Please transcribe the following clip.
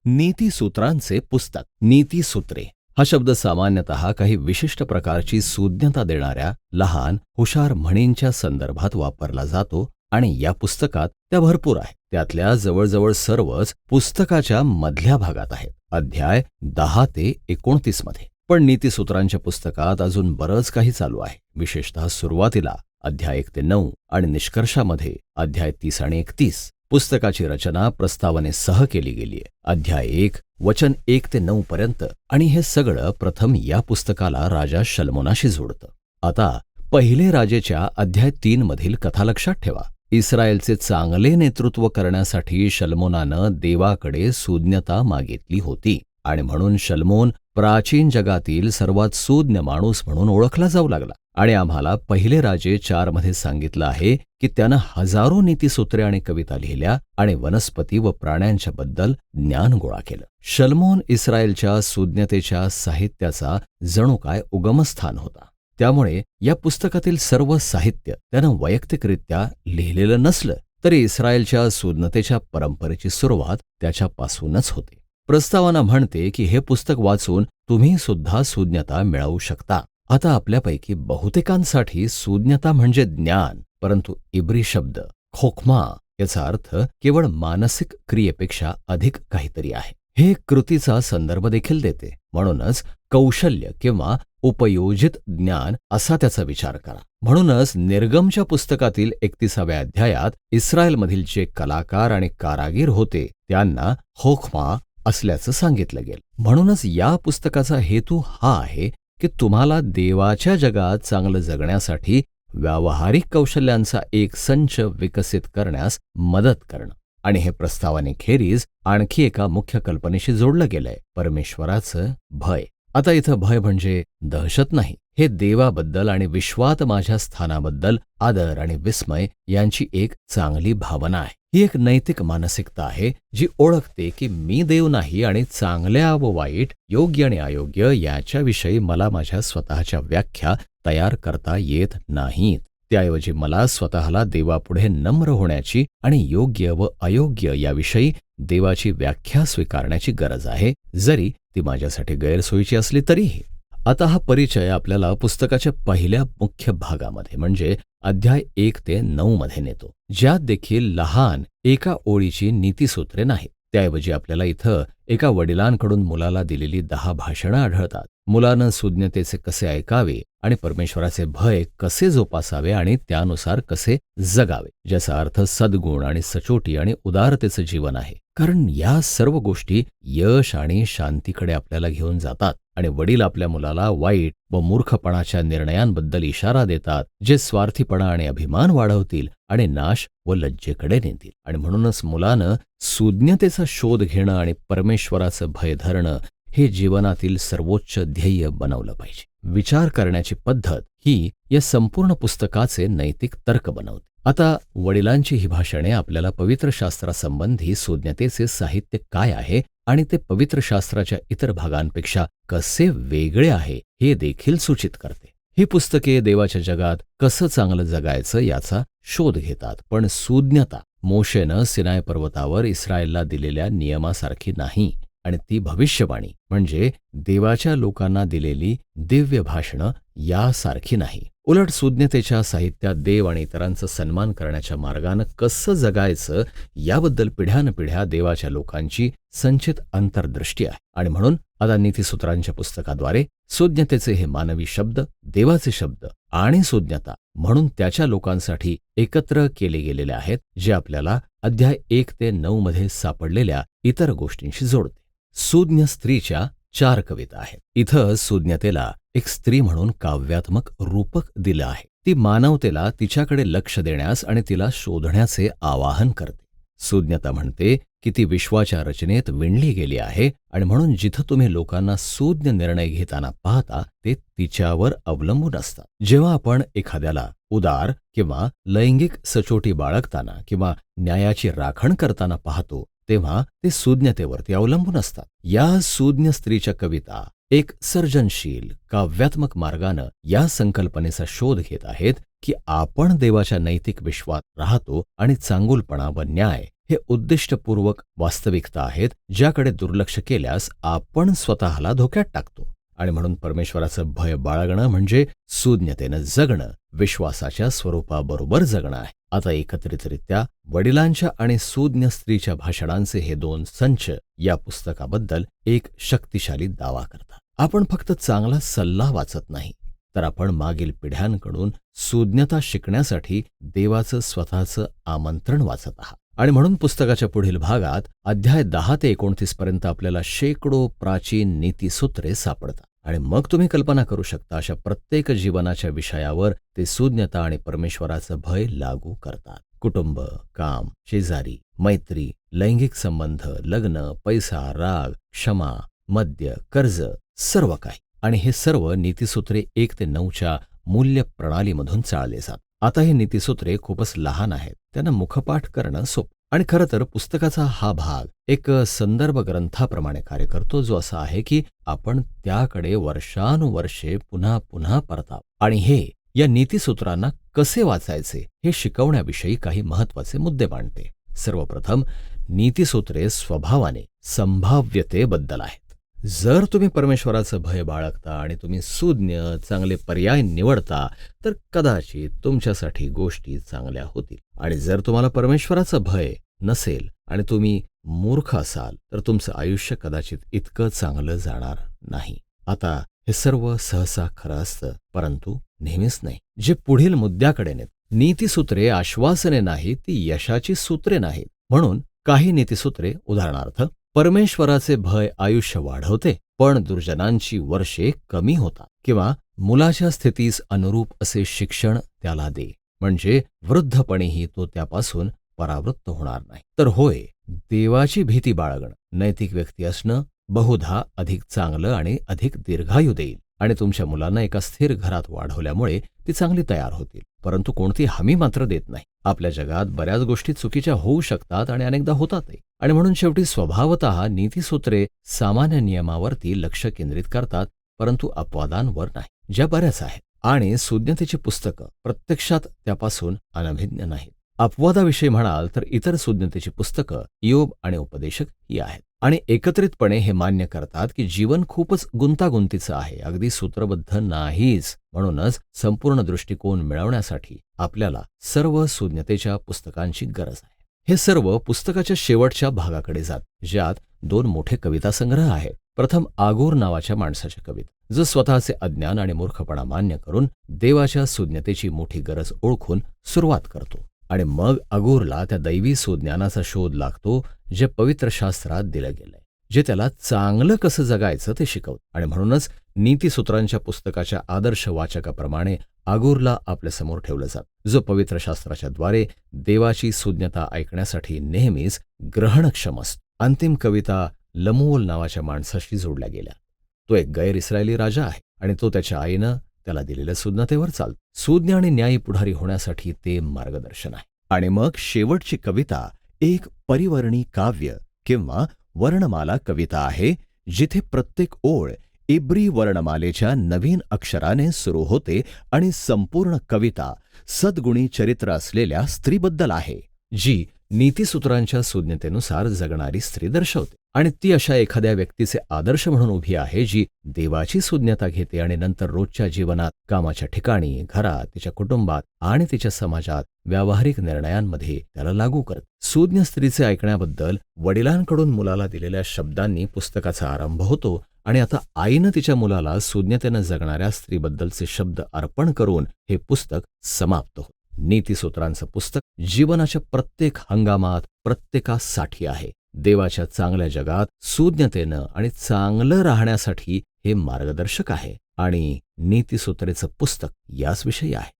नीतिसूत्रांचे पुस्तक. नीतिसूत्रे हा शब्द सामान्यतः काही विशिष्ट प्रकारची सूज्ञता देणाऱ्या लहान हुशार म्हणींच्या संदर्भात वापरला जातो आणि या पुस्तकात त्या भरपूर आहेत. त्यातल्या जवळजवळ सर्वच पुस्तकाच्या मधल्या भागात आहेत, अध्याय 10 ते 29 मध्ये. पण नीतिसूत्रांच्या पुस्तकात अजून बरंच काही चालू आहे, विशेषतः सुरुवातीला अध्याय 1 ते 9 आणि निष्कर्षामध्ये अध्याय 30 आणि 31. पुस्तकाची रचना प्रस्तावनेसह केली गेली आहे. अध्याय 1 वचन 1 ते 9 पर्यंत, आणि हे सगळं प्रथम या पुस्तकाला राजा शल्मोनाशी जोडतं. आता पहिले राजेच्या अध्याय 3 मधील कथा लक्षात ठेवा. इस्रायलचे चांगले नेतृत्व करण्यासाठी शल्मोनानं देवाकडे सूज्ञता मागितली होती आणि म्हणून शल्मोन प्राचीन जगातील सर्वात सूज्ञ माणूस म्हणून ओळखला जाऊ लागला. आणि आम्हाला पहिले राजे 4 मध्ये सांगितलं आहे की त्यानं हजारो नीतिसूत्रे आणि कविता लिहिल्या आणि वनस्पती व प्राण्यांच्या बद्दल ज्ञान गोळा केलं. शल्मोन इस्रायलच्या सूज्ञतेच्या साहित्याचा जणू काय उगमस्थान होता. त्यामुळे या पुस्तकातील सर्व साहित्य त्यानं वैयक्तिकरित्या लिहिलेलं नसलं तरी इस्रायलच्या सूज्ञतेच्या परंपरेची सुरुवात त्याच्यापासूनच होते. प्रस्तावना म्हणते की हे पुस्तक वाचून तुम्ही सुद्धा सूज्ञता मिळवू शकता. आता आपल्यापैकी बहुतेकांसाठी सूज्ञता म्हणजे ज्ञान, परंतु इब्री शब्द खोखमा याचा अर्थ केवळ मानसिक क्रियेपेक्षा अधिक काहीतरी आहे. हे कृतीचा संदर्भ देखील देते. म्हणूनच कौशल्य किंवा उपयोजित ज्ञान असा त्याचा विचार करा. म्हणूनच निर्गमच्या पुस्तकातील 31व्या अध्यायात इस्रायलमधील जे कलाकार आणि कारागीर होते त्यांना खोखमा असल्याचं सांगितलं गेलं. म्हणूनच या पुस्तकाचा हेतू हा आहे की तुम्हाला देवाच्या जगात चांगलं जगण्यासाठी व्यावहारिक कौशल्यांचा एक संच विकसित करण्यास मदत करणं. आणि हे प्रस्तावनेखेरीज आणखी एका मुख्य कल्पनेशी जोडलं गेलंय, परमेश्वराचं भय. आता इथं भय म्हणजे दहशत नाही, हे देवाबद्दल आणि विश्वात माझ्या स्थानाबद्दल आदर आणि विस्मय यांची एक चांगली भावना आहे. ही एक नैतिक मानसिकता आहे जी ओळखते की मी देव नाही आणि चांगल्या व वाईट, योग्य आणि अयोग्य याच्याविषयी मला माझ्या स्वतःच्या व्याख्या तयार करता येत नाहीत. त्याऐवजी मला स्वतःला देवापुढे नम्र होण्याची आणि योग्य व अयोग्य याविषयी देवाची व्याख्या स्वीकारण्याची गरज आहे, जरी ती माझ्यासाठी गैरसोयीची असली तरीही. आता हा परिचय आपल्याला पुस्तकाच्या पहिल्या मुख्य भागामध्ये म्हणजे अध्याय 1 ते 9 मध्ये नेतो, ज्यात देखील लहान एका ओळीची नीतिसूत्रे नाहीत. त्याऐवजी आपल्याला इथं एका वडिलांकडून मुलाला दिलेली 10 भाषणं आढळतात. मुलानं सूज्ञतेचे कसे ऐकावे आणि परमेश्वराचे भय कसे जोपासावे आणि त्यानुसार कसे जगावे, ज्याचा अर्थ सद्गुण आणि सचोटी आणि उदारतेचं जीवन आहे. कारण या सर्व गोष्टी यश आणि शांतीकडे आपल्याला घेऊन जातात. आणि वडील आपल्या मुलाला वाईट व मूर्खपणाच्या निर्णयांबद्दल इशारा देतात, जे स्वार्थीपणा आणि अभिमान वाढवतील आणि नाश व लज्जेकडे नेतील. आणि म्हणूनच मुलानं सूज्ञतेचा शोध घेणं आणि परमेश्वराचं भय धरणं हे जीवनातील सर्वोच्च ध्येय बनवलं पाहिजे. विचार करण्याची पद्धत ही या संपूर्ण पुस्तकाचे नैतिक तर्क बनवते. आता वडिलांची ही भाषणे आपल्याला पवित्र शास्त्रासंबंधी सूज्ञतेचे साहित्य काय आहे आणि ते पवित्र शास्त्राच्या इतर भागांपेक्षा कसे वेगळे आहे हे देखील सूचित करते. ही पुस्तके देवाच्या जगात कसं चांगलं जगायचं याचा शोध घेतात. पण सूज्ञता मोशेनं सिनाय पर्वतावर इस्रायलला दिलेल्या नियमासारखी नाही आणि ती भविष्यवाणी म्हणजे देवाच्या लोकांना दिलेली दिव्य भाषणं यासारखी नाही. उलट सूज्ञतेच्या साहित्यात देव आणि इतरांचा सन्मान करण्याच्या मार्गानं कसं जगायचं याबद्दल पिढ्यानपिढ्या देवाच्या लोकांची संचित अंतर्दृष्टी आहे. आणि म्हणून आता नीतिसूत्रांच्या पुस्तकाद्वारे सूज्ञतेचे हे मानवी शब्द, देवाचे शब्द आणि सूज्ञता म्हणून त्याच्या लोकांसाठी एकत्र केले गेलेले आहेत, जे आपल्याला अध्याय 1 ते 9 मध्ये सापडलेल्या इतर गोष्टींशी जोडते. सूज्ञ स्त्रीच्या 4 कविता आहेत. इथं सूज्ञतेला एक स्त्री म्हणून काव्यात्मक रूपक दिलं आहे. ती मानवतेला तिच्याकडे लक्ष देण्यास आणि तिला शोधण्याचे आवाहन करते. सूज्ञता म्हणते की ती विश्वाच्या रचनेत विणली गेली आहे आणि म्हणून जिथं तुम्ही लोकांना सूज्ञ निर्णय घेताना पाहता ते तिच्यावर अवलंबून असतात. जेव्हा आपण एखाद्याला उदार किंवा लैंगिक सचोटी बाळगताना किंवा न्यायाची राखण करताना पाहतो तेव्हा ते सूज्ञतेवरती अवलंबून असतात. या सूज्ञ स्त्रीच्या कविता एक सर्जनशील काव्यात्मक मार्गानं या संकल्पनेचा शोध घेत आहेत की आपण देवाच्या नैतिक विश्वात राहतो आणि चांगुलपणा व न्याय हे उद्दिष्टपूर्वक वास्तविकता आहेत, ज्याकडे दुर्लक्ष केल्यास आपण स्वतःला धोक्यात टाकतो. आणि म्हणून परमेश्वराचं भय बाळगणं म्हणजे सुज्ञतेनं जगणं, विश्वासाच्या स्वरूपाबरोबर जगणं आहे. आता एकत्रितरित्या वडिलांच्या आणि सुज्ञ स्त्रीच्या भाषणांचे हे 2 संच या पुस्तकाबद्दल एक शक्तिशाली दावा करतात. आपण फक्त चांगला सल्ला वाचत नाही, तर आपण मागील पिढ्यांकडून सुज्ञता शिकण्यासाठी देवाचं स्वतःचं आमंत्रण वाचत आहात. आणि म्हणून पुस्तकाच्या पुढील भागात अध्याय 10 ते 29 पर्यंत आपल्याला शेकडो प्राचीन नीतिसूत्रे सापडतात. आणि मग तुम्ही कल्पना करू शकता अशा प्रत्येक जीवनाच्या विषयावर ते सुज्ञता आणि परमेश्वराचं भय लागू करतात. कुटुंब, काम, शेजारी, मैत्री, लैंगिक संबंध, लग्न, पैसा, राग, क्षमा, मद्य, कर्ज, सर्व काही. आणि हे सर्व नीतिसूत्रे 1 ते 9च्या मूल्य प्रणालीमधून चाळले जातात. आता ही नीतिसूत्रे खूपच लहान आहेत, त्यांना मुखपाठ करणं सोपं. आणि खरं तर पुस्तकाचा हा भाग एक संदर्भ ग्रंथाप्रमाणे कार्य करतो, जो असा आहे की आपण त्याकडे वर्षानुवर्षे पुन्हा पुन्हा परताव. आणि हे या नीतिसूत्रांना कसे वाचायचे हे शिकवण्याविषयी काही महत्वाचे मुद्दे मांडते. सर्वप्रथम, नीतिसूत्रे स्वभावाने संभाव्यतेबद्दल आहेत. जर तुम्ही परमेश्वराचं भय बाळगता आणि तुम्ही सुज्ञ चांगले पर्याय निवडता, तर कदाचित तुमच्यासाठी गोष्टी चांगल्या होतील. आणि जर तुम्हाला परमेश्वराचं भय नसेल आणि तुम्ही मूर्ख असाल, तर तुमचं आयुष्य कदाचित इतकं चांगलं जाणार नाही. आता हे सर्व सहसा खरं असतं, परंतु नेहमीच नाही. जे पुढील मुद्द्याकडे नेत. नीतिसूत्रे आश्वासने नाहीत, ती यशाची सूत्रे नाहीत. म्हणून काही नीतिसूत्रे, उदाहरणार्थ, परमेश्वराचे भय आयुष्य वाढवते, पण दुर्जनांची वर्षे कमी होतात. किंवा मुलाच्या स्थितीस अनुरूप असे शिक्षण त्याला दे, म्हणजे वृद्धपणीही तो त्यापासून परावृत्त होणार नाही. तर होय, देवाची भीती बाळगणं, नैतिक व्यक्ती असणं बहुधा अधिक चांगलं आणि अधिक दीर्घायू देईल. आणि तुमच्या मुलांना एका स्थिर घरात वाढवल्यामुळे ती चांगली तयार होतील. परंतु कोणती हमी मात्र देत नाही. आपल्या जगात बऱ्याच गोष्टी चुकीच्या होऊ शकतात आणि अनेकदा होतातही. आणि म्हणून शेवटी स्वभावतः नीतिसूत्रे सामान्य नियमावरती लक्ष केंद्रित करतात, परंतु अपवादांवर नाही, ज्या बऱ्याच आहेत. आणि सुज्ञतेची पुस्तकं प्रत्यक्षात त्यापासून अनभिज्ञ नाहीत. अपवादाविषयी म्हणाल तर इतर सुज्ञतेची पुस्तकं इयोब आणि उपदेशक ही आहेत. आणि एकत्रितपणे हे मान्य करतात की जीवन खूपच गुंतागुंतीचं आहे, अगदी सूत्रबद्ध नाहीच. म्हणूनच संपूर्ण दृष्टिकोन मिळवण्यासाठी आपल्याला सर्व सुज्ञतेच्या पुस्तकांची गरज आहे. हे सर्व पुस्तकाच्या शेवटच्या भागाकडे जात, ज्यात 2 मोठे कविता संग्रह आहेत. प्रथम आगोर नावाच्या माणसाच्या कविता, जो स्वतःचे अज्ञान आणि मूर्खपणा मान्य करून देवाच्या सुज्ञतेची मोठी गरज ओळखून सुरुवात करतो. आणि मग अगोरला त्या दैवी सुज्ञानाचा शोध लागतो, जे पवित्र शास्त्रात दिलं गेलंय, जे त्याला चांगलं कसं जगायचं ते शिकवतं. आणि म्हणूनच नीतिसूत्रांच्या पुस्तकाच्या आदर्श वाचकाप्रमाणे आगोरला आपल्यासमोर ठेवलं जातं, जो पवित्र शास्त्राच्या द्वारे देवाची सुज्ञता ऐकण्यासाठी नेहमीच ग्रहणक्षम असतो. अंतिम कविता लमूएल नावाच्या माणसाशी जोडल्या गेल्या. तो एक गैर इस्रायली राजा आहे आणि तो त्याच्या आईनं त्याला दिलेल्या सुज्ञतेवर चालतो. सुज्ञ आणि न्यायी पुढारी होण्यासाठी ते मार्गदर्शन आहे. आणि मग शेवटची कविता एक परिवर्णी काव्य किंवा वर्णमाला कविता आहे, जिथे प्रत्येक ओळ इब्री वर्णमालेच्या नवीन अक्षराने सुरू होते आणि संपूर्ण कविता सद्गुणी चरित्र असलेल्या स्त्रीबद्दल आहे, जी नीतिसूत्रांच्या सुज्ञतेनुसार जगणारी स्त्री दर्शवते. आणि ती अशा एखाद्या व्यक्तीचे आदर्श म्हणून उभी आहे, जी देवाची सुज्ञता घेते आणि नंतर रोजच्या जीवनात, कामाच्या ठिकाणी, घरात, तिच्या कुटुंबात आणि तिच्या समाजात व्यावहारिक निर्णयांमध्ये त्याला लागू करते. सुज्ञ स्त्रीचे ऐकण्याबद्दल वडिलांकडून मुलाला दिलेल्या शब्दांनी पुस्तकाचा आरंभ होतो. आणि आता आईनं तिच्या मुलाला सुज्ञतेनं जगणाऱ्या स्त्रीबद्दलचे शब्द अर्पण करून हे पुस्तक समाप्त होते. नीतिसूत्रांचं पुस्तक जीवनाच्या प्रत्येक हंगामात प्रत्येकासाठी आहे. देवाच्या चांगल्या जगात सुज्ञतेनं आणि चांगलं राहण्यासाठी हे मार्गदर्शक आहे. आणि नीतिसूत्रेचं पुस्तक याच विषयी आहे.